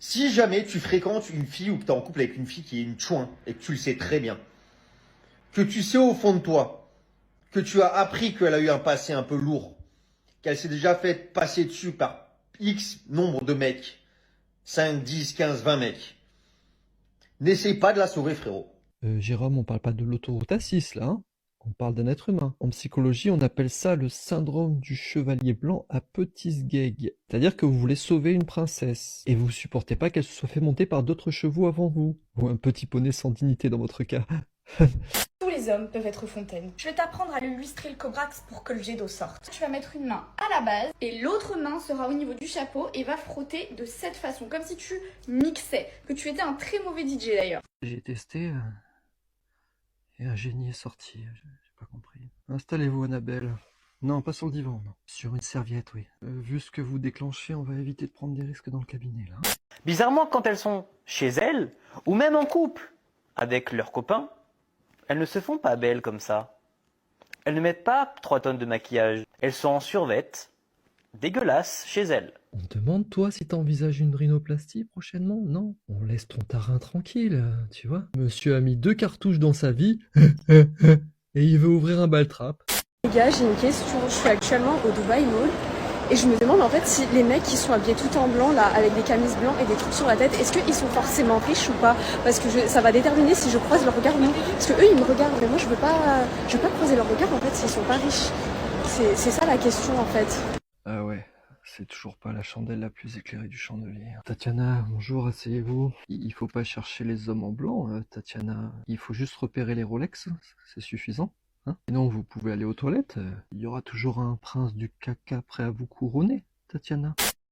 Si jamais tu fréquentes une fille ou que tu es en couple avec une fille qui est une chouin et que tu le sais très bien, que tu sais au fond de toi, que tu as appris qu'elle a eu un passé un peu lourd, qu'elle s'est déjà fait passer dessus par X nombre de mecs, 5, 10, 15, 20 mecs, n'essaye pas de la sauver, frérot. Jérôme, on parle pas de l'autoroute A6 là, hein. On parle d'un être humain. En psychologie, on appelle ça le syndrome du chevalier blanc à petits sgeg. C'est-à-dire que vous voulez sauver une princesse et vous supportez pas qu'elle se soit fait monter par d'autres chevaux avant vous. Ou un petit poney sans dignité dans votre cas. Tous les hommes peuvent être fontaines. Je vais t'apprendre à lui lustrer le cobrax pour que le jet d'eau sorte. Tu vas mettre une main à la base et l'autre main sera au niveau du chapeau et va frotter de cette façon, comme si tu mixais, que tu étais un très mauvais DJ d'ailleurs. J'ai testé et un génie est sorti. J'ai pas compris. Installez-vous, Annabelle. Non, pas sur le divan, non. Sur une serviette, oui. Vu ce que vous déclenchez, on va éviter de prendre des risques dans le cabinet, là. Bizarrement, quand elles sont chez elles, ou même en couple, avec leurs copains, elles ne se font pas belles comme ça. Elles ne mettent pas 3 tonnes de maquillage. Elles sont en survêt, dégueulasses chez elles. On te demande, toi, si t'envisages une rhinoplastie prochainement? Non. On laisse ton tarin tranquille, tu vois. Monsieur a mis 2 cartouches dans sa vie, et il veut ouvrir un baltrap. Les gars, j'ai une question. Je suis actuellement au Dubai Mall et je me demande en fait si les mecs qui sont habillés tout en blanc là, avec des camises blancs et des trucs sur la tête, est-ce qu'ils sont forcément riches ou pas? Parce que ça va déterminer si je croise leur regard ou non. Parce que eux ils me regardent, mais moi je veux pas croiser leur regard en fait s'ils sont pas riches. C'est ça la question en fait. Ah ouais, c'est toujours pas la chandelle la plus éclairée du chandelier. Tatiana, bonjour, asseyez-vous. Il faut pas chercher les hommes en blanc, Tatiana. Il faut juste repérer les Rolex, c'est suffisant. Hein? Sinon, vous pouvez aller aux toilettes. Il y aura toujours un prince du caca prêt à vous couronner, Tatiana.